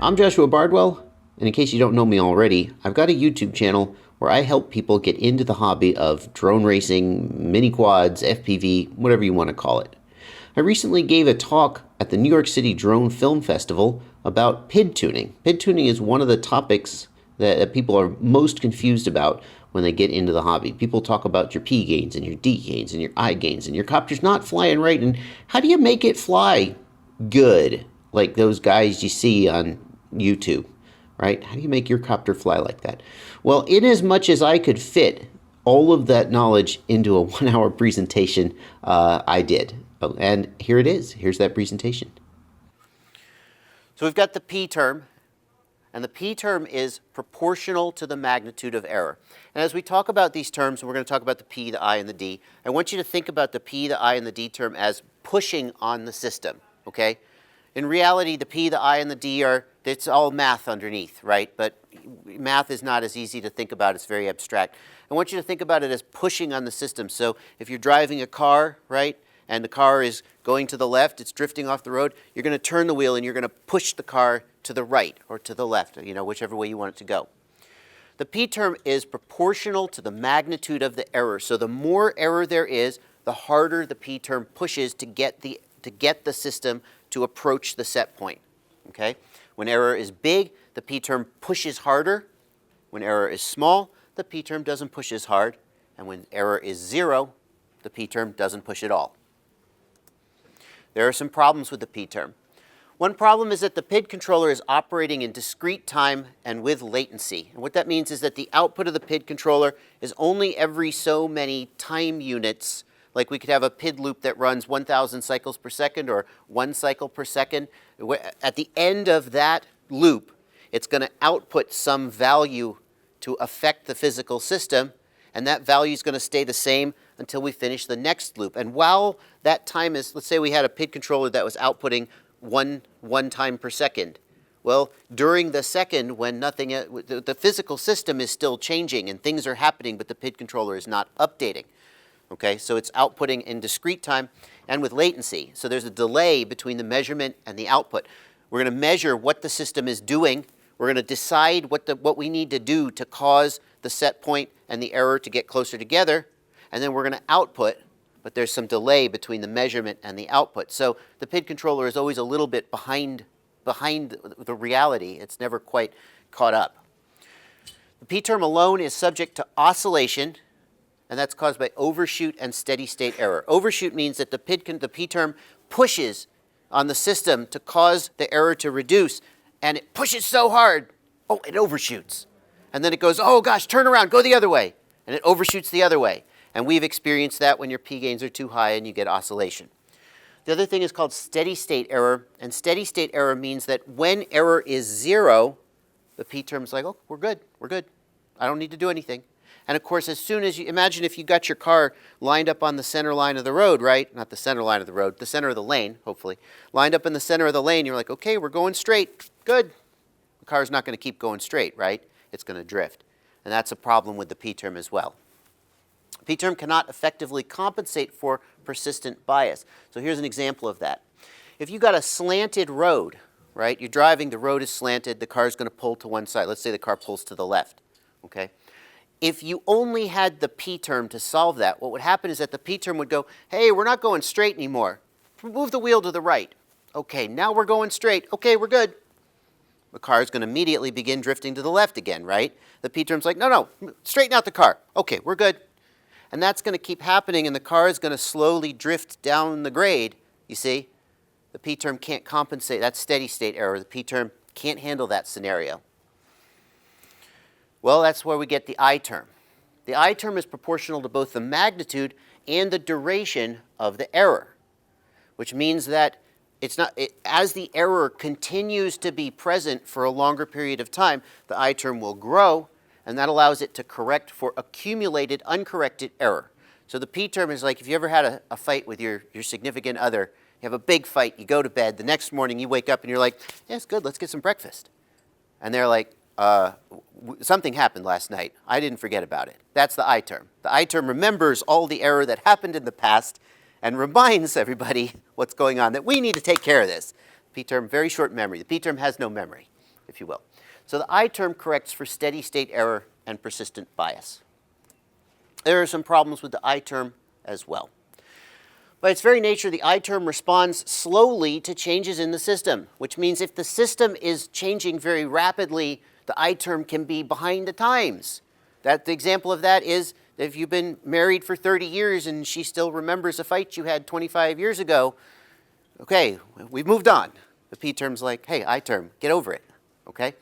I'm Joshua Bardwell, and in case you don't know me already, I've got a YouTube channel where I help people get into the hobby of drone racing, mini quads, FPV, whatever you want to call it. I recently gave a talk at the New York City Drone Film Festival about PID tuning. PID tuning is one of the topics that people are most confused about when they get into the hobby. People talk about your P gains and your D gains and your I gains and your copter's not flying right, and how do you make it fly good like those guys you see on YouTube, right? How do you make your copter fly like that? Well, in as much as I could fit all of that knowledge into a 1-hour presentation, I did. Oh, and here it is. Here's that presentation. So we've got the P term, and the P term is proportional to the magnitude of error. And as we talk about these terms, we're going to talk about the P, the I, and the D. I want you to think about the P, the I, and the D term as pushing on the system, okay? In reality, the P, the I, and the D it's all math underneath, right? But math is not as easy to think about. It's very abstract. I want you to think about it as pushing on the system. So if you're driving a car, right, and the car is going to the left, it's drifting off the road, you're going to turn the wheel and you're going to push the car to the right or to the left, whichever way you want it to go. The P term is proportional to the magnitude of the error. So the more error there is, the harder the P term pushes to get the system to approach the set point. Okay? When error is big, the P term pushes harder. When error is small, the P term doesn't push as hard. And when error is 0, the P term doesn't push at all. There are some problems with the P term. One problem is that the PID controller is operating in discrete time and with latency. And what that means is that the output of the PID controller is only every so many time units. Like we could have a PID loop that runs 1,000 cycles per second or 1 cycle per second. At the end of that loop, it's going to output some value to affect the physical system, and that value is going to stay the same until we finish the next loop. And while that time is, let's say we had a PID controller that was outputting one time per second. Well, during the second when the physical system is still changing and things are happening, but the PID controller is not updating. Okay, so it's outputting in discrete time and with latency. So there's a delay between the measurement and the output. We're going to measure what the system is doing. We're going to decide what we need to do to cause the set point and the error to get closer together. And then we're going to output, but there's some delay between the measurement and the output. So the PID controller is always a little bit behind the reality. It's never quite caught up. The P term alone is subject to oscillation, and that's caused by overshoot and steady state error. Overshoot means that the P term pushes on the system to cause the error to reduce, and it pushes so hard, it overshoots. And then it goes, oh gosh, turn around, go the other way, and it overshoots the other way. And we've experienced that when your P gains are too high and you get oscillation. The other thing is called steady state error, and steady state error means that when error is 0, the P term is like, oh, we're good. I don't need to do anything. And of course, as soon as imagine if you got your car lined up on the center line of the road, right? Not the center line of the road, the center of the lane, hopefully. Lined up in the center of the lane, you're like, okay, we're going straight, good. The car's not going to keep going straight, right? It's going to drift. And that's a problem with the P term as well. P term cannot effectively compensate for persistent bias. So here's an example of that. If you got a slanted road, right? You're driving, the road is slanted, the car's going to pull to one side. Let's say the car pulls to the left, okay? If you only had the P term to solve that, what would happen is that the P term would go, hey, we're not going straight anymore. Move the wheel to the right. Okay, now we're going straight. Okay, we're good. The car is going to immediately begin drifting to the left again, right? The P term's like, no, straighten out the car. Okay, we're good. And that's going to keep happening, and the car is going to slowly drift down the grade, you see. The P term can't compensate. That's steady state error. The P term can't handle that scenario. Well, that's where we get the I term. The I term is proportional to both the magnitude and the duration of the error, which means that as the error continues to be present for a longer period of time, the I term will grow, and that allows it to correct for accumulated uncorrected error. So the P term is like if you ever had a fight with your significant other, you have a big fight, you go to bed, the next morning you wake up and you're like, yeah, it's good, let's get some breakfast. And they're like, something happened last night. I didn't forget about it. That's the I term. The I term remembers all the error that happened in the past and reminds everybody what's going on, that we need to take care of this. P term, very short memory. The P term has no memory. if you will. So the I term corrects for steady state error and persistent bias. There are some problems with the I term as well. By its very nature, the I term responds slowly to changes in the system, which means if the system is changing very rapidly, the I term can be behind the times. The example of that is if you've been married for 30 years and she still remembers a fight you had 25 years ago, okay, we've moved on. The P term's like, hey, I term, get over it, okay?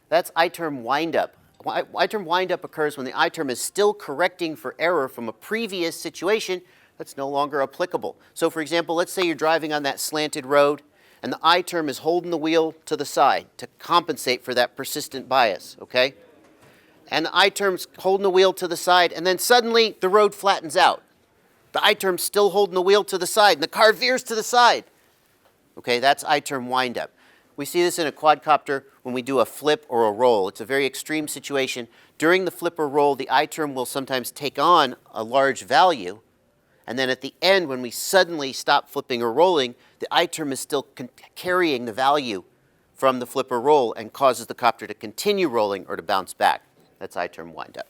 That's I term windup. I term windup occurs when the I term is still correcting for error from a previous situation that's no longer applicable. So for example, let's say you're driving on that slanted road and the I term is holding the wheel to the side to compensate for that persistent bias, okay? And the I term's holding the wheel to the side and then suddenly the road flattens out. The I term's still holding the wheel to the side and the car veers to the side. Okay, that's I term windup. We see this in a quadcopter when we do a flip or a roll. It's a very extreme situation. During the flip or roll, the I term will sometimes take on a large value. And then at the end, when we suddenly stop flipping or rolling, the I term is still carrying the value from the flip or roll and causes the copter to continue rolling or to bounce back. That's I term windup.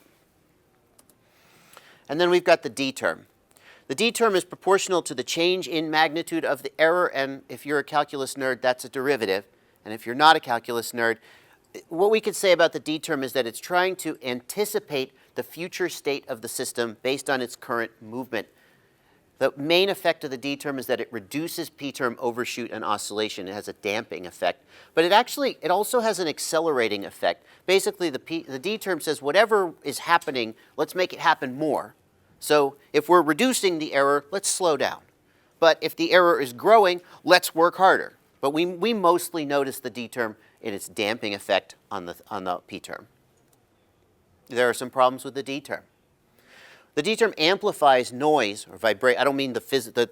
And then we've got the D term. The D term is proportional to the change in magnitude of the error, and if you're a calculus nerd, that's a derivative. And if you're not a calculus nerd, what we could say about the D term is that it's trying to anticipate the future state of the system based on its current movement. The main effect of the D term is that it reduces P term overshoot and oscillation. It has a damping effect. But it also has an accelerating effect. Basically, the D term says whatever is happening, let's make it happen more. So if we're reducing the error, let's slow down. But if the error is growing, let's work harder. But we mostly notice the D term in its damping effect on the P term. There are some problems with the D term. The D term amplifies noise or vibration. I don't mean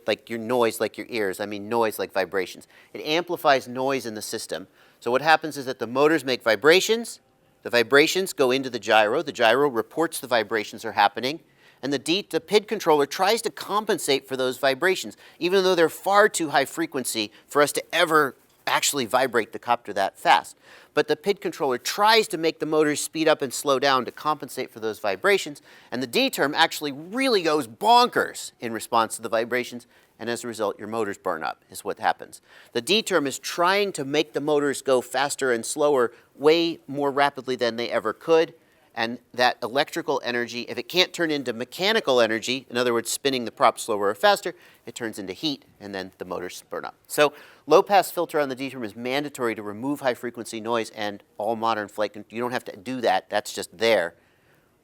like your noise like your ears. I mean noise like vibrations. It amplifies noise in the system. So what happens is that the motors make vibrations. The vibrations go into the gyro. The gyro reports the vibrations are happening. And the PID controller tries to compensate for those vibrations, even though they're far too high frequency for us to ever actually vibrate the copter that fast. But the PID controller tries to make the motors speed up and slow down to compensate for those vibrations, and the D term actually really goes bonkers in response to the vibrations, and as a result, your motors burn up, is what happens. The D term is trying to make the motors go faster and slower way more rapidly than they ever could, and that electrical energy, if it can't turn into mechanical energy, in other words, spinning the prop slower or faster, it turns into heat, and then the motors burn up. So low-pass filter on the D term is mandatory to remove high-frequency noise, and all modern flight, you don't have to do that. That's just there.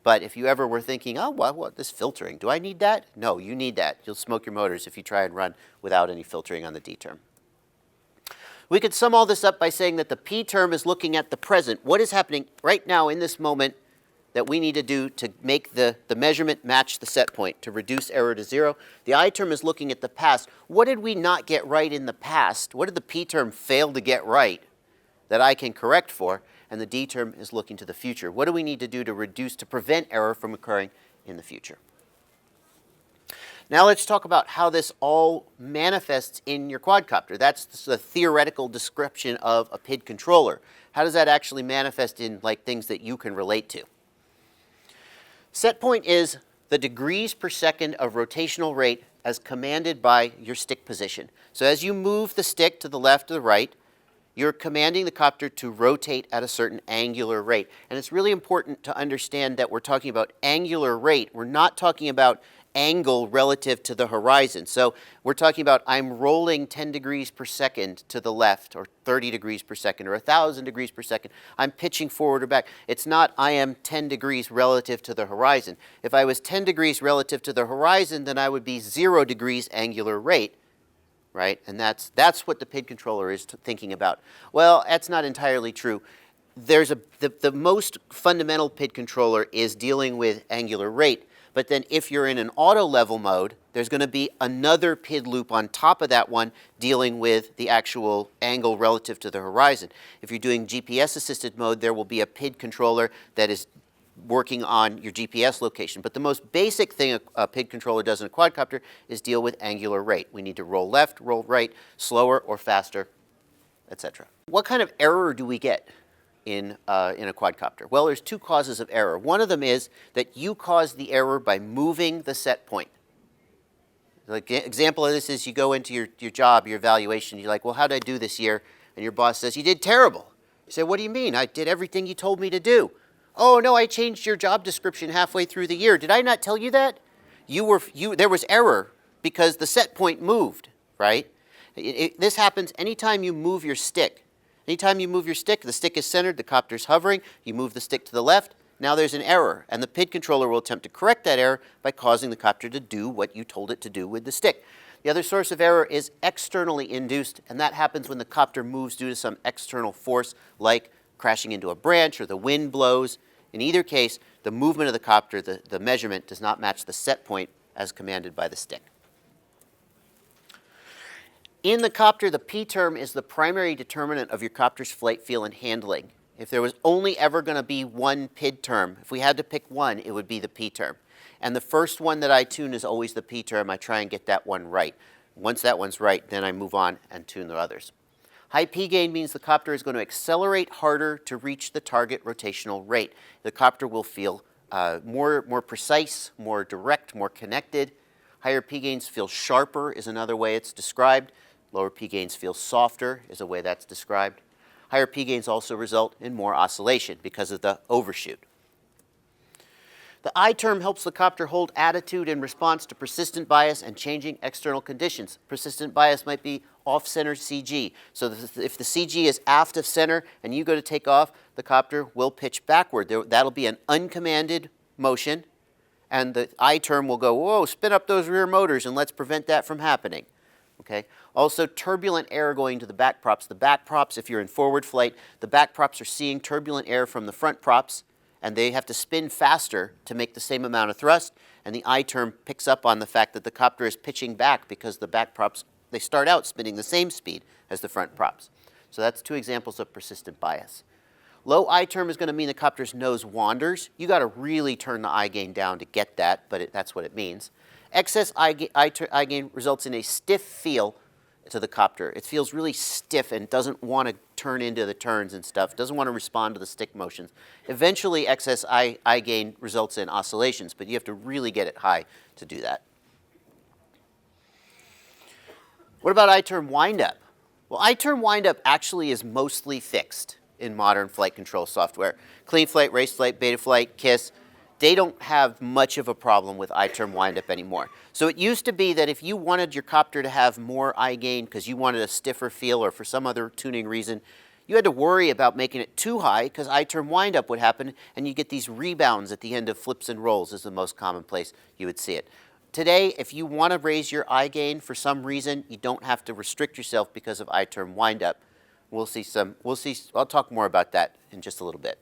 But if you ever were thinking, oh, what this filtering, do I need that? No, you need that. You'll smoke your motors if you try and run without any filtering on the D term. We could sum all this up by saying that the P term is looking at the present. What is happening right now in this moment that we need to do to make the measurement match the set point, to reduce error to zero. The I term is looking at the past. What did we not get right in the past? What did the P term fail to get right that I can correct for? And the D term is looking to the future. What do we need to do to prevent error from occurring in the future? Now let's talk about how this all manifests in your quadcopter. That's the theoretical description of a PID controller. How does that actually manifest in like things that you can relate to? Set point is the degrees per second of rotational rate as commanded by your stick position. So as you move the stick to the left or the right, you're commanding the copter to rotate at a certain angular rate. And it's really important to understand that we're talking about angular rate. We're not talking about angle relative to the horizon. So we're talking about I'm rolling 10 degrees per second to the left, or 30 degrees per second, or 1,000 degrees per second. I'm pitching forward or back. It's not I am 10 degrees relative to the horizon. If I was 10 degrees relative to the horizon, then I would be 0 degrees angular rate, right? And that's what the PID controller is thinking about. Well, that's not entirely true. There's the most fundamental PID controller is dealing with angular rate. But then if you're in an auto level mode, there's going to be another PID loop on top of that one dealing with the actual angle relative to the horizon. If you're doing GPS assisted mode, there will be a PID controller that is working on your GPS location. But the most basic thing a PID controller does in a quadcopter is deal with angular rate. We need to roll left, roll right, slower or faster, etc. What kind of error do we get? in a quadcopter? Well, there's two causes of error. One of them is that you caused the error by moving the set point. Like example of this is you go into your job, your evaluation, you're like, well, how did I do this year? And your boss says, you did terrible. You say, what do you mean? I did everything you told me to do. Oh, no, I changed your job description halfway through the year. Did I not tell you that? There was error because the set point moved, right? This happens anytime you move your stick. Anytime you move your stick, the stick is centered, the copter's hovering, you move the stick to the left, now there's an error, and the PID controller will attempt to correct that error by causing the copter to do what you told it to do with the stick. The other source of error is externally induced, and that happens when the copter moves due to some external force, like crashing into a branch or the wind blows. In either case, the movement of the copter, the measurement, does not match the set point as commanded by the stick. In the copter, the P term is the primary determinant of your copter's flight, feel, and handling. If there was only ever going to be one PID term, if we had to pick one, it would be the P term. And the first one that I tune is always the P term. I try and get that one right. Once that one's right, then I move on and tune the others. High P gain means the copter is going to accelerate harder to reach the target rotational rate. The copter will feel more precise, more direct, more connected. Higher P gains feel sharper is another way it's described. Lower P gains feel softer is a way that's described. Higher P gains also result in more oscillation because of the overshoot. The I term helps the copter hold attitude in response to persistent bias and changing external conditions. Persistent bias might be off-center CG. So if the CG is aft of center and you go to take off, the copter will pitch backward. That'll be an uncommanded motion, and the I term will go, whoa, spin up those rear motors and let's prevent that from happening. Okay. Also, turbulent air going to the back props. The back props, if you're in forward flight, the back props are seeing turbulent air from the front props, and they have to spin faster to make the same amount of thrust, and the I term picks up on the fact that the copter is pitching back because the back props, they start out spinning the same speed as the front props. So that's two examples of persistent bias. Low I term is going to mean the copter's nose wanders. You got to really turn the I gain down to get that, but that's what it means. Excess I gain results in a stiff feel to the copter. It feels really stiff and doesn't want to turn into the turns and stuff, doesn't want to respond to the stick motions. Eventually, excess I gain results in oscillations, but you have to really get it high to do that. What about I term windup? Well, I term windup actually is mostly fixed in modern flight control software. Clean Flight, Race Flight, Beta Flight, KISS, they don't have much of a problem with I term windup anymore. So it used to be that if you wanted your copter to have more I gain because you wanted a stiffer feel or for some other tuning reason, you had to worry about making it too high because I term windup would happen and you get these rebounds at the end of flips and rolls is the most common place you would see it. Today, if you want to raise your I gain for some reason, you don't have to restrict yourself because of I term windup. I'll talk more about that in just a little bit.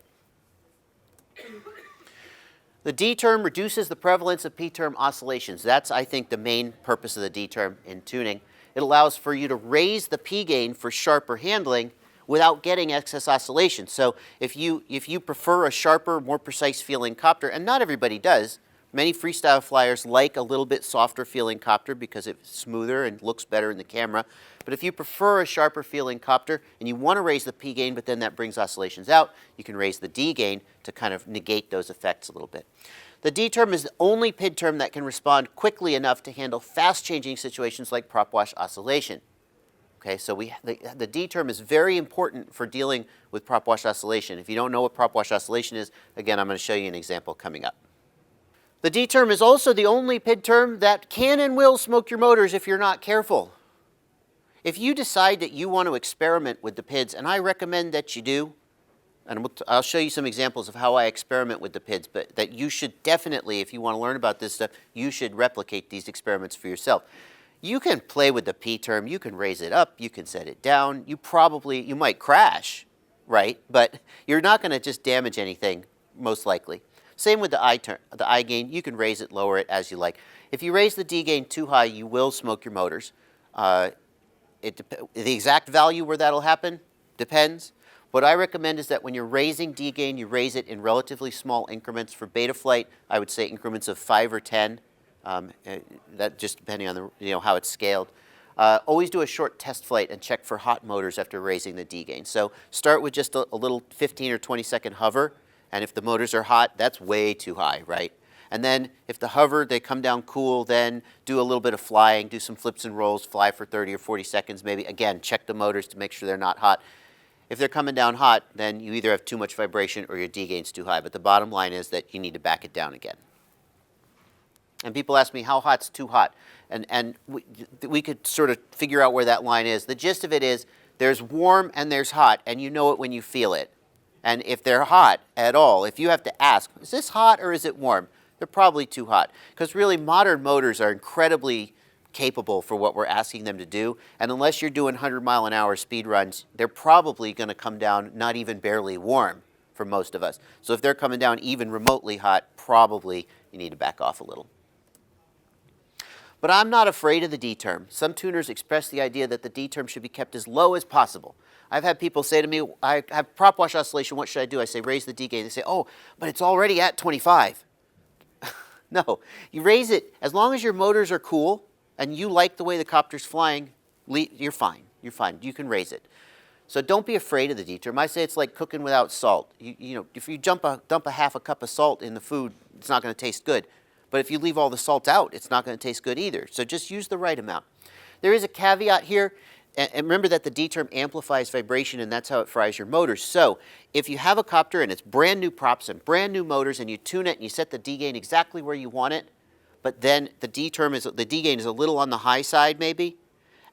The D term reduces the prevalence of P term oscillations. That's, I think, the main purpose of the D term in tuning. It allows for you to raise the P gain for sharper handling without getting excess oscillation. So if you prefer a sharper, more precise feeling copter, and not everybody does, many freestyle flyers like a little bit softer feeling copter because it's smoother and looks better in the camera. But if you prefer a sharper feeling copter and you want to raise the P gain, but then that brings oscillations out, you can raise the D gain to kind of negate those effects a little bit. The D term is the only PID term that can respond quickly enough to handle fast-changing situations like prop wash oscillation. Okay, so the D term is very important for dealing with prop wash oscillation. If you don't know what prop wash oscillation is, again, I'm going to show you an example coming up. The D term is also the only PID term that can and will smoke your motors if you're not careful. If you decide that you want to experiment with the PIDs, and I recommend that you do, and I'll show you some examples of how I experiment with the PIDs, but that you should definitely, if you want to learn about this stuff, you should replicate these experiments for yourself. You can play with the P term, you can raise it up, you can set it down, you might crash, right? But you're not going to just damage anything, most likely. Same with the I term, the I gain, you can raise it, lower it as you like. If you raise the D gain too high, you will smoke your motors. The exact value where that'll happen depends. What I recommend is that when you're raising D gain, you raise it in relatively small increments. For beta flight, I would say increments of 5 or 10. That just depending on how it's scaled. Always do a short test flight and check for hot motors after raising the D gain. So start with just a little 15 or 20-second hover, and if the motors are hot, that's way too high, right? And then if the hover, they come down cool, then do a little bit of flying, do some flips and rolls, fly for 30 or 40 seconds maybe. Again, check the motors to make sure they're not hot. If they're coming down hot, then you either have too much vibration or your D gain's too high. But the bottom line is that you need to back it down again. And people ask me, how hot's too hot? And we could sort of figure out where that line is. The gist of it is there's warm and there's hot, and you know it when you feel it. And if they're hot at all, if you have to ask, is this hot or is it warm? They're probably too hot. Because really, modern motors are incredibly capable for what we're asking them to do. And unless you're doing 100-mile-an-hour speed runs, they're probably going to come down not even barely warm for most of us. So if they're coming down even remotely hot, probably you need to back off a little. But I'm not afraid of the D term. Some tuners express the idea that the D term should be kept as low as possible. I've had people say to me, I have prop wash oscillation, what should I do? I say, raise the D gain. They say, oh, but it's already at 25. No, you raise it, as long as your motors are cool and you like the way the copter's flying, you're fine. You're fine. You can raise it. So don't be afraid of the D term. I say it's like cooking without salt. You know, if you dump a half a cup of salt in the food, it's not going to taste good. But if you leave all the salt out, it's not going to taste good either. So just use the right amount. There is a caveat here. And remember that the D term amplifies vibration, and that's how it fries your motors. So if you have a copter and it's brand new props and brand new motors, and you tune it and you set the D gain exactly where you want it, but then the D gain is a little on the high side maybe,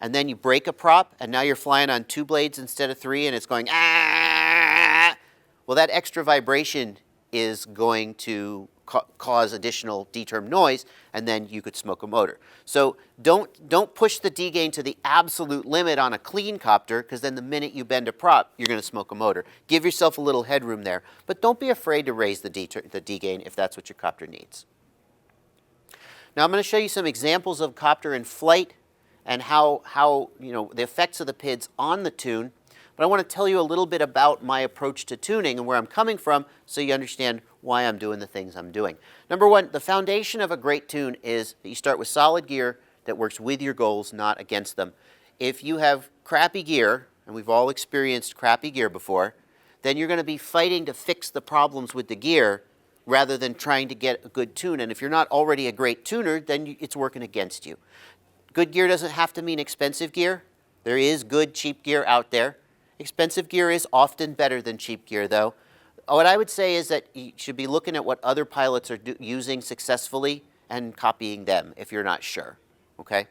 and then you break a prop and now you're flying on 2 blades instead of 3, and it's going ah. Well, that extra vibration is going to cause additional D term noise, and then you could smoke a motor. So don't push the D gain to the absolute limit on a clean copter, because then the minute you bend a prop, you're going to smoke a motor. Give yourself a little headroom there, but don't be afraid to raise the D gain if that's what your copter needs. Now I'm going to show you some examples of copter in flight and how you know the effects of the PIDs on the tune. But I want to tell you a little bit about my approach to tuning and where I'm coming from so you understand why I'm doing the things I'm doing. Number one, the foundation of a great tune is that you start with solid gear that works with your goals, not against them. If you have crappy gear, and we've all experienced crappy gear before, then you're going to be fighting to fix the problems with the gear rather than trying to get a good tune. And if you're not already a great tuner, then it's working against you. Good gear doesn't have to mean expensive gear. There is good cheap gear out there. Expensive gear is often better than cheap gear, though. What I would say is that you should be looking at what other pilots are using successfully and copying them if you're not sure, okay?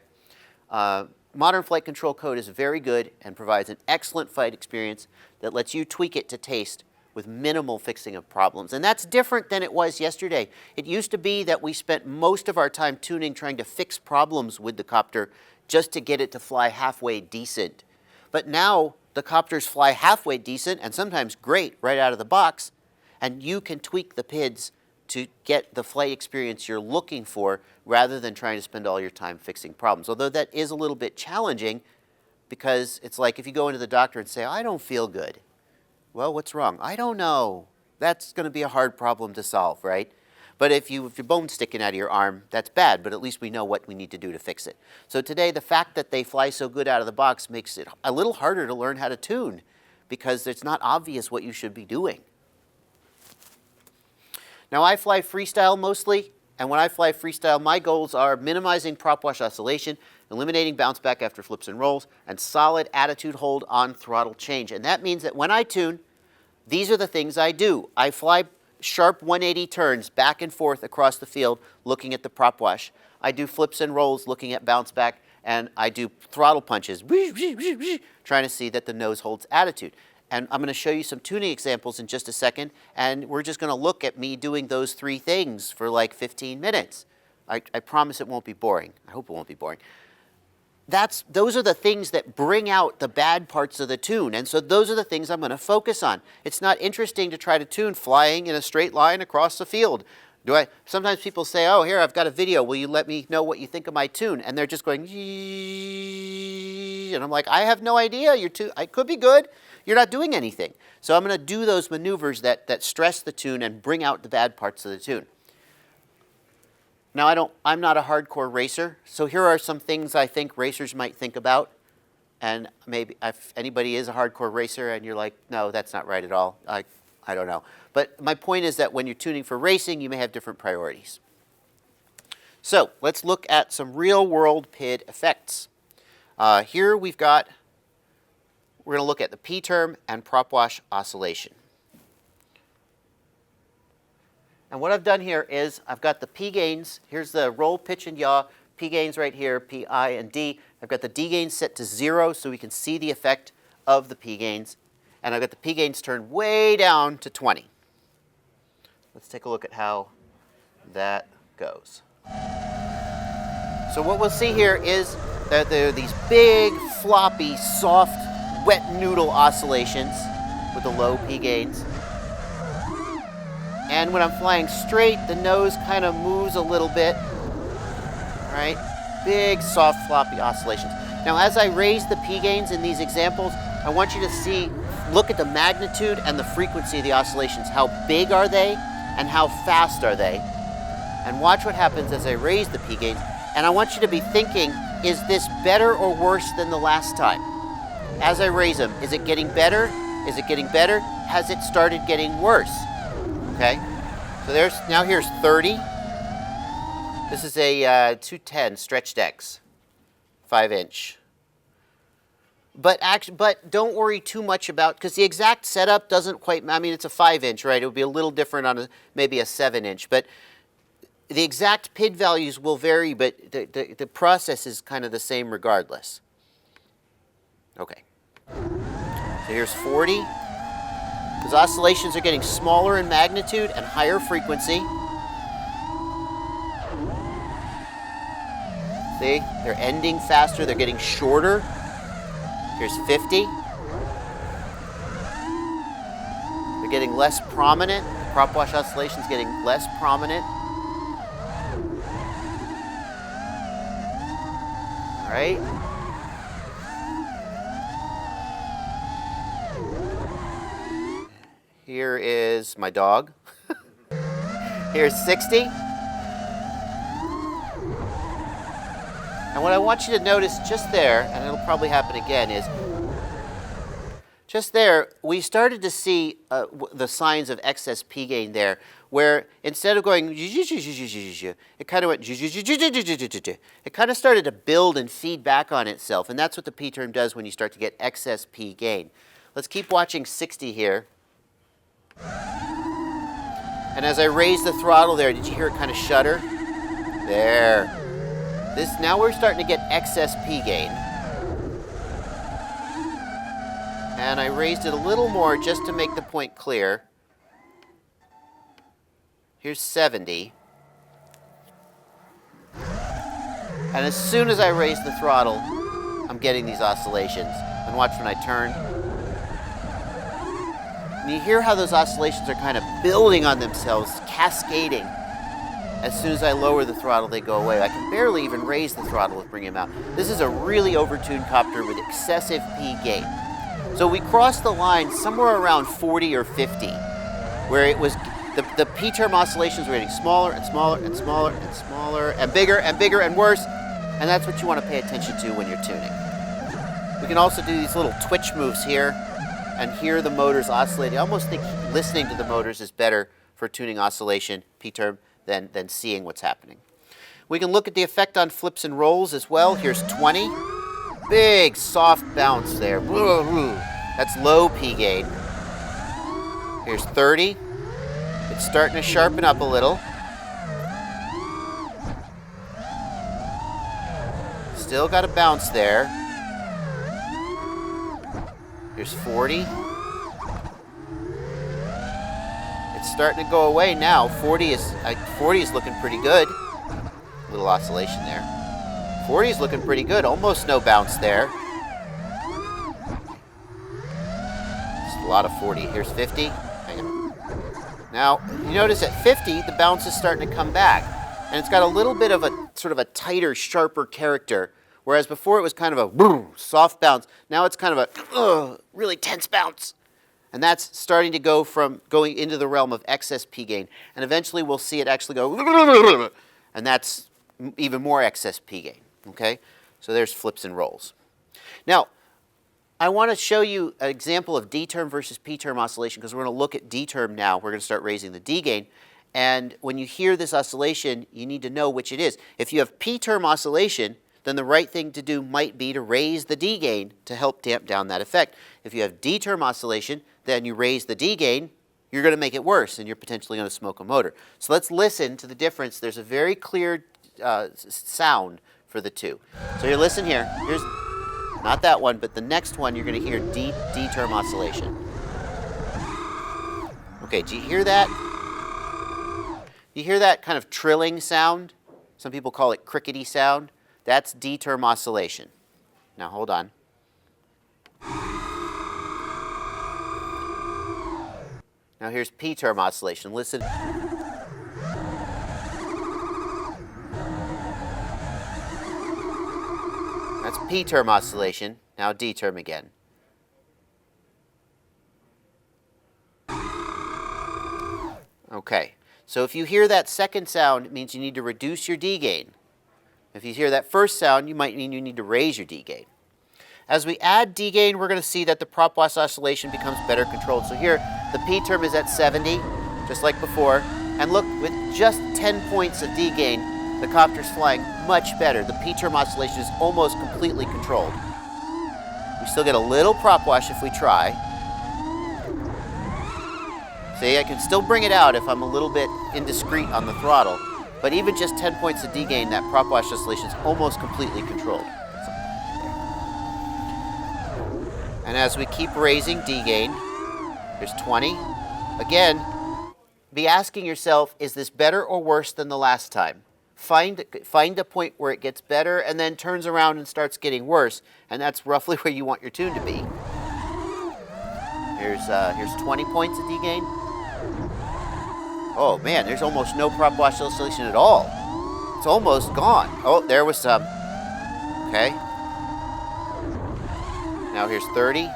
Modern flight control code is very good and provides an excellent flight experience that lets you tweak it to taste with minimal fixing of problems. And that's different than it was yesterday. It used to be that we spent most of our time tuning trying to fix problems with the copter just to get it to fly halfway decent. But now the copters fly halfway decent and sometimes great right out of the box, and you can tweak the PIDs to get the flight experience you're looking for rather than trying to spend all your time fixing problems. Although that is a little bit challenging, because it's like if you go into the doctor and say, I don't feel good. Well, what's wrong? I don't know. That's going to be a hard problem to solve, right? But if your bone's sticking out of your arm, that's bad, but at least we know what we need to do to fix it. So today, the fact that they fly so good out of the box makes it a little harder to learn how to tune, because it's not obvious what you should be doing. Now, I fly freestyle mostly, and when I fly freestyle, my goals are minimizing prop wash oscillation, eliminating bounce back after flips and rolls, and solid attitude hold on throttle change. And that means that when I tune, these are the things I do. I fly sharp 180 turns back and forth across the field looking at the prop wash. I do flips and rolls looking at bounce back, and I do throttle punches, trying to see that the nose holds attitude. And I'm going to show you some tuning examples in just a second, and we're just going to look at me doing those 3 things for like 15 minutes. I promise it won't be boring. I hope it won't be boring. Those are the things that bring out the bad parts of the tune, and so those are the things I'm going to focus on. It's not interesting to try to tune flying in a straight line across the field. Sometimes people say, oh, here, I've got a video. Will you let me know what you think of my tune? And they're just going, and I'm like, I have no idea. I could be good. You're not doing anything. So I'm going to do those maneuvers that stress the tune and bring out the bad parts of the tune. Now I'm not a hardcore racer, so here are some things I think racers might think about. And maybe if anybody is a hardcore racer and you're like, no, that's not right at all, I don't know. But my point is that when you're tuning for racing, you may have different priorities. So let's look at some real-world PID effects. Here we're going to look at the P term and prop wash oscillation. And what I've done here is I've got the P gains. Here's the roll, pitch, and yaw. P gains right here, P, I, and D. I've got the D gains set to 0 so we can see the effect of the P gains. And I've got the P gains turned way down to 20. Let's take a look at how that goes. So what we'll see here is that there are these big, floppy, soft, wet noodle oscillations with the low P gains. And when I'm flying straight, the nose kind of moves a little bit, right? Big, soft, floppy oscillations. Now, as I raise the P gains in these examples, I want you to look at the magnitude and the frequency of the oscillations. How big are they and how fast are they? And watch what happens as I raise the P gains. And I want you to be thinking, is this better or worse than the last time? As I raise them, is it getting better? Is it getting better? Has it started getting worse? Okay, so here's 30. This is a 210 stretched X, 5-inch. But don't worry too much about, because the exact setup doesn't quite, I mean, it's a 5-inch, right? It would be a little different on maybe a 7-inch, but the exact PID values will vary, but the process is kind of the same regardless. Okay, so here's 40. Those oscillations are getting smaller in magnitude and higher frequency. See, they're ending faster, they're getting shorter. Here's 50. They're getting less prominent. The prop wash oscillation is getting less prominent. All right. Here is my dog. Here's 60. And what I want you to notice just there, and it'll probably happen again, is just there, we started to see the signs of excess P gain there, where instead of going, it kind of went, it kind of started to build and feed back on itself. And that's what the P term does when you start to get excess P gain. Let's keep watching 60 here. And as I raise the throttle there, did you hear it kind of shudder? There. Now we're starting to get excess P gain. And I raised it a little more just to make the point clear. Here's 70. And as soon as I raise the throttle, I'm getting these oscillations. And watch when I turn. And you hear how those oscillations are kind of building on themselves, cascading. As soon as I lower the throttle, they go away. I can barely even raise the throttle to bring them out. This is a really overtuned copter with excessive P gain. So we crossed the line somewhere around 40 or 50, where it was the P term oscillations were getting smaller and smaller and smaller and smaller and bigger and worse. And that's what you want to pay attention to when you're tuning. We can also do these little twitch moves here and hear the motors oscillating. I almost think listening to the motors is better for tuning oscillation, P term, than seeing what's happening. We can look at the effect on flips and rolls as well. Here's 20. Big, soft bounce there. That's low P gain. Here's 30. It's starting to sharpen up a little. Still got a bounce there. Here's 40. It's starting to go away now. 40 is looking pretty good. Little oscillation there. 40 is looking pretty good. Almost no bounce there. Just a lot of 40. Here's 50. Hang on. Now, you notice at 50, the bounce is starting to come back. And it's got a little bit of a sort of a tighter, sharper character. Whereas before it was kind of a soft bounce. Now it's kind of a really tense bounce. And that's starting to go from going into the realm of excess P gain. And eventually we'll see it actually go, and that's even more excess P gain. Okay, so there's flips and rolls. Now, I want to show you an example of D term versus P term oscillation because we're going to look at D term now. We're going to start raising the D gain. And when you hear this oscillation, you need to know which it is. If you have P term oscillation, then the right thing to do might be to raise the D gain to help damp down that effect. If you have D term oscillation, then you raise the D gain, you're going to make it worse, and you're potentially going to smoke a motor. So let's listen to the difference. There's a very clear sound for the two. So you listen here. Here's not that one, but the next one you're going to hear D term oscillation. Okay, do you hear that? You hear that kind of trilling sound? Some people call it crickety sound. That's D term oscillation. Now hold on. Now here's P term oscillation. Listen. That's P term oscillation. Now D term again. Okay. So if you hear that second sound, it means you need to reduce your D gain. If you hear that first sound, you might mean you need to raise your D gain. As we add D gain, we're going to see that the prop wash oscillation becomes better controlled. So here, the P term is at 70, just like before. And look, with just 10 points of D gain, the copter's flying much better. The P term oscillation is almost completely controlled. We still get a little prop wash if we try. See, I can still bring it out if I'm a little bit indiscreet on the throttle, but even just 10 points of D gain, that prop wash oscillation is almost completely controlled. And as we keep raising D gain, there's 20. Again, be asking yourself, is this better or worse than the last time? Find a point where it gets better and then turns around and starts getting worse, and that's roughly where you want your tune to be. Here's 20 points of D gain. Oh man, there's almost no prop wash oscillation at all. It's almost gone. Oh, there was some. Okay. Now here's 30.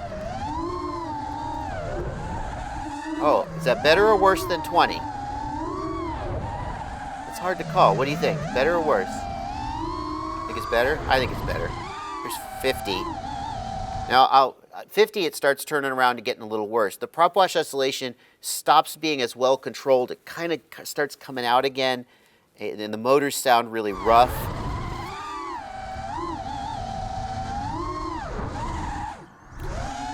Oh, is that better or worse than 20? It's hard to call. What do you think? Better or worse? Think it's better? I think it's better. Here's 50. Now, 50, it starts turning around and getting a little worse. The prop wash oscillation stops being as well controlled. It kind of starts coming out again, and the motors sound really rough.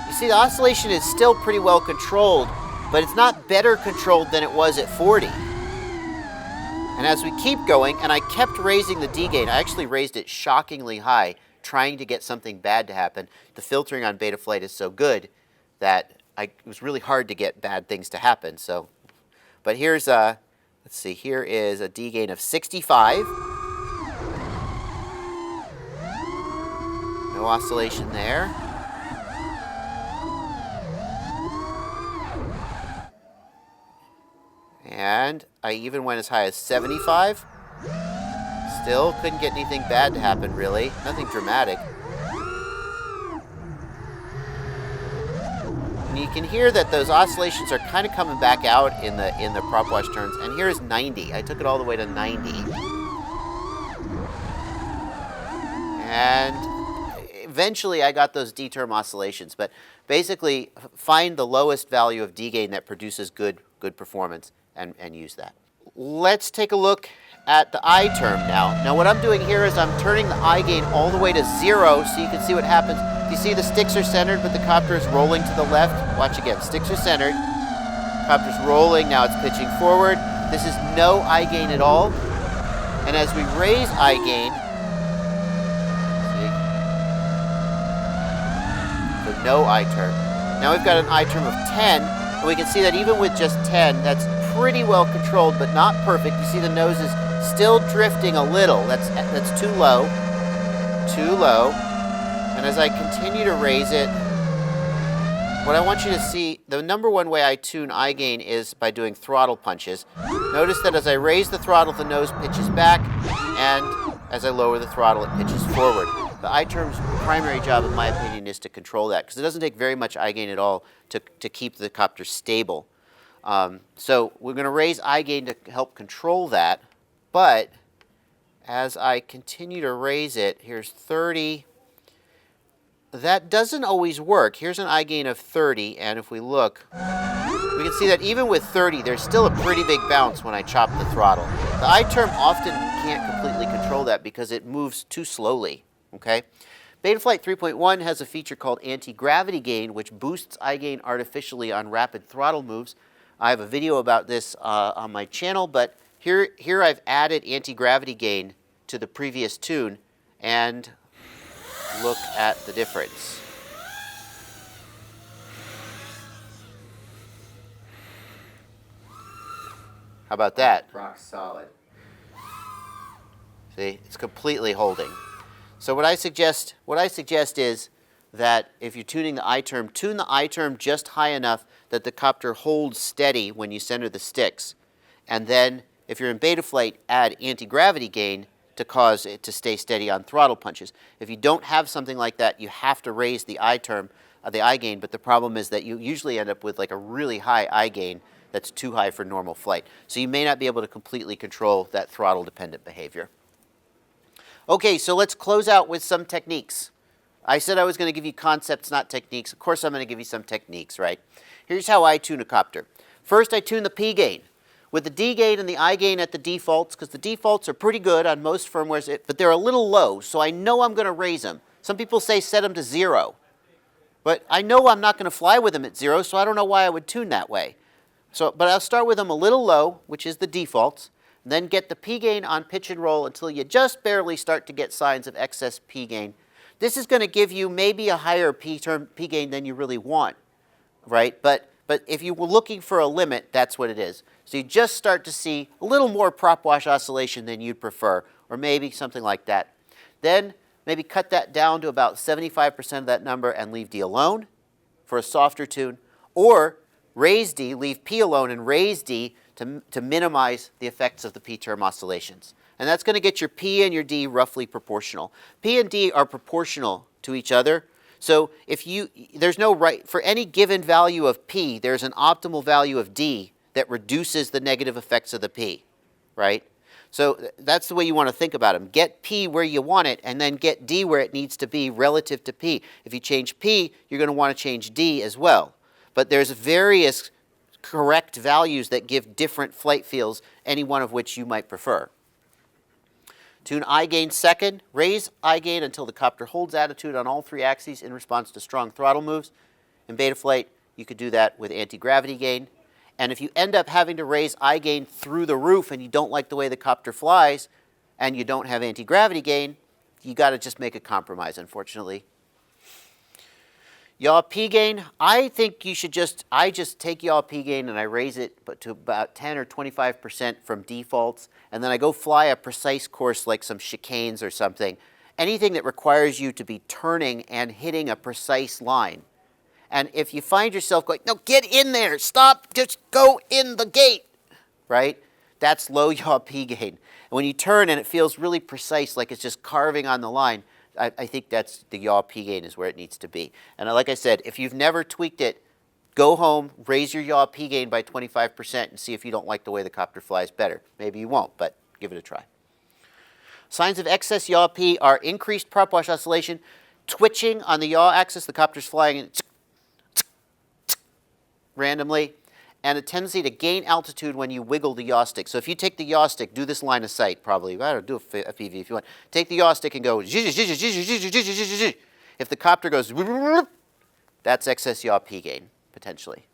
You see, the oscillation is still pretty well controlled, but it's not better controlled than it was at 40. And as we keep going, and I kept raising the D gain, I actually raised it shockingly high, trying to get something bad to happen. The filtering on Betaflight is so good that it was really hard to get bad things to happen. So, but here's let's see, here is a D gain of 65. No oscillation there. And I even went as high as 75. Still couldn't get anything bad to happen, really. Nothing dramatic. And you can hear that those oscillations are kind of coming back out in the prop wash turns. And here's 90. I took it all the way to 90. And eventually I got those D term oscillations. But basically, find the lowest value of D gain that produces good performance and use that. Let's take a look at the I term now. Now what I'm doing here is I'm turning the I gain all the way to 0 so you can see what happens. You see the sticks are centered, but the copter is rolling to the left. Watch again, sticks are centered, copter's rolling, now it's pitching forward. This is no I gain at all. And as we raise I gain, see? So no I term. Now we've got an I term of 10, and we can see that even with just 10, that's pretty well controlled, but not perfect. You see the nose is still drifting a little. That's too low. Too low. And as I continue to raise it, what I want you to see, the number one way I tune I gain is by doing throttle punches. Notice that as I raise the throttle, the nose pitches back, and as I lower the throttle, it pitches forward. The I term's primary job, in my opinion, is to control that, because it doesn't take very much I gain at all to keep the copter stable. So we're going to raise I gain to help control that, but as I continue to raise it, here's 30. That doesn't always work. Here's an eye gain of 30, and if we look, we can see that even with 30, there's still a pretty big bounce when I chop the throttle. The eye term often can't completely control that because it moves too slowly, okay? Betaflight 3.1 has a feature called anti-gravity gain, which boosts eye gain artificially on rapid throttle moves. I have a video about this on my channel, but here I've added anti-gravity gain to the previous tune, and look at the difference. How about that? Rock solid. See, it's completely holding. So what I suggest is that if you're tuning the eye term, tune the eye term just high enough that the copter holds steady when you center the sticks. And then if you're in Betaflight, add anti-gravity gain to cause it to stay steady on throttle punches. If you don't have something like that, you have to raise the eye term, the eye gain, but the problem is that you usually end up with like a really high eye gain that's too high for normal flight. So you may not be able to completely control that throttle dependent behavior. Okay, so let's close out with some techniques. I said I was going to give you concepts, not techniques. Of course I'm going to give you some techniques, right? Here's how I tune a copter. First, I tune the P gain. With the D gain and the I gain at the defaults, because the defaults are pretty good on most firmwares, but they're a little low, so I know I'm going to raise them. Some people say set them to 0. But I know I'm not going to fly with them at 0, so I don't know why I would tune that way. But I'll start with them a little low, which is the defaults, then get the P gain on pitch and roll until you just barely start to get signs of excess P gain. This is going to give you maybe a higher P gain than you really want, right? But if you were looking for a limit, that's what it is. So you just start to see a little more prop wash oscillation than you'd prefer, or maybe something like that. Then maybe cut that down to about 75% of that number and leave D alone for a softer tune, or raise D, leave P alone and raise D to minimize the effects of the P term oscillations. And that's going to get your P and your D roughly proportional. P and D are proportional to each other. So there's no right, for any given value of P, there's an optimal value of D that reduces the negative effects of the P, right? So that's the way you want to think about them. Get P where you want it, and then get D where it needs to be relative to P. If you change P, you're going to want to change D as well. But there's various correct values that give different flight feels, any one of which you might prefer. Tune I gain second. Raise I gain until the copter holds attitude on all 3 axes in response to strong throttle moves. In Betaflight, you could do that with anti-gravity gain. And if you end up having to raise I gain through the roof and you don't like the way the copter flies and you don't have anti-gravity gain, you got to just make a compromise, unfortunately. Yaw P Gain, I think you should I just take Yaw P Gain and I raise it to about 10 or 25% from defaults, and then I go fly a precise course like some chicanes or something. Anything that requires you to be turning and hitting a precise line. And if you find yourself going, no, get in there, stop, just go in the gate, right? That's low Yaw P Gain. And when you turn and it feels really precise, like it's just carving on the line, I think that's the Yaw P Gain is where it needs to be. And like I said, if you've never tweaked it, go home, raise your Yaw P Gain by 25% and see if you don't like the way the copter flies better. Maybe you won't, but give it a try. Signs of excess Yaw P are increased prop wash oscillation, twitching on the yaw axis, the copter's flying randomly, and a tendency to gain altitude when you wiggle the yaw stick. So if you take the yaw stick, do this line of sight probably. I don't do a FPV if you want. Take the yaw stick and go. If the copter goes, that's excess Yaw P Gain, potentially.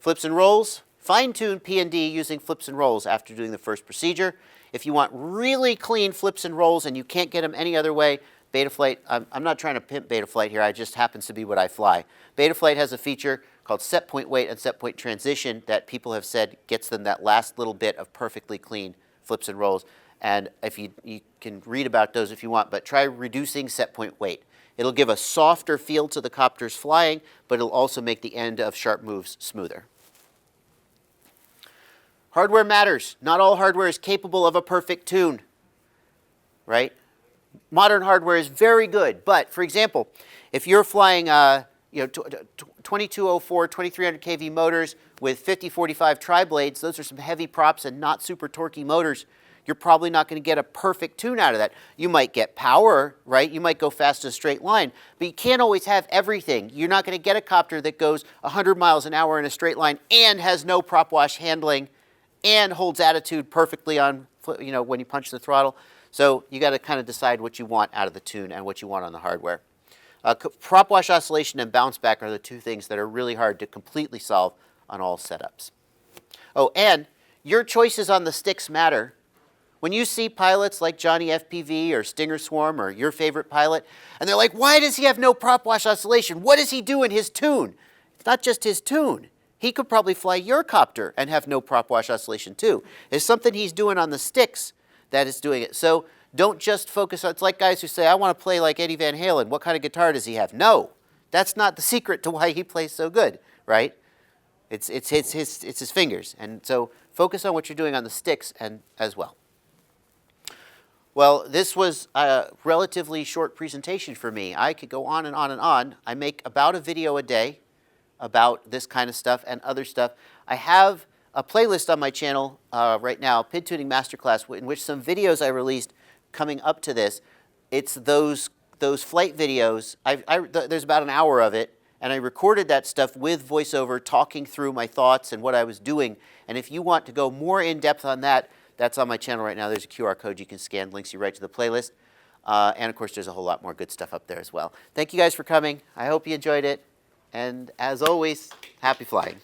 Flips and rolls. Fine-tune P and D using flips and rolls after doing the first procedure. If you want really clean flips and rolls and you can't get them any other way, Betaflight, I'm not trying to pimp Betaflight here, it just happens to be what I fly. Betaflight has a feature called set point weight and set point transition that people have said gets them that last little bit of perfectly clean flips and rolls. And if you can read about those if you want, but try reducing set point weight. It'll give a softer feel to the copter's flying, but it'll also make the end of sharp moves smoother. Hardware matters. Not all hardware is capable of a perfect tune, right? Modern hardware is very good, but for example, if you're flying 2204, 2300 kV motors with 5045 tri-blades. Those are some heavy props and not super torquey motors. You're probably not going to get a perfect tune out of that. You might get power, right? You might go fast in a straight line, but you can't always have everything. You're not going to get a copter that goes 100 miles an hour in a straight line and has no prop wash handling and holds attitude perfectly on, you know, when you punch the throttle. So you got to kind of decide what you want out of the tune and what you want on the hardware. Prop wash oscillation and bounce back are the two things that are really hard to completely solve on all setups. Oh, and your choices on the sticks matter. When you see pilots like Johnny FPV or Stinger Swarm or your favorite pilot, and they're like, why does he have no prop wash oscillation? What does he do in his tune? It's not just his tune. He could probably fly your copter and have no prop wash oscillation too. There's something he's doing on the sticks that is doing it. So don't just focus on, it's like guys who say, I want to play like Eddie Van Halen. What kind of guitar does he have? No, that's not the secret to why he plays so good, right? It's his fingers. And so focus on what you're doing on the sticks and as well. Well, this was a relatively short presentation for me. I could go on and on and on. I make about a video a day about this kind of stuff and other stuff. I have a playlist on my channel right now, PID Tuning Masterclass, in which some videos I released coming up to this. It's those flight videos. There's about an hour of it, and I recorded that stuff with voiceover, talking through my thoughts and what I was doing. And if you want to go more in depth on that, that's on my channel right now. There's a QR code you can scan, links you right to the playlist. And of course, there's a whole lot more good stuff up there as well. Thank you guys for coming. I hope you enjoyed it. And as always, happy flying.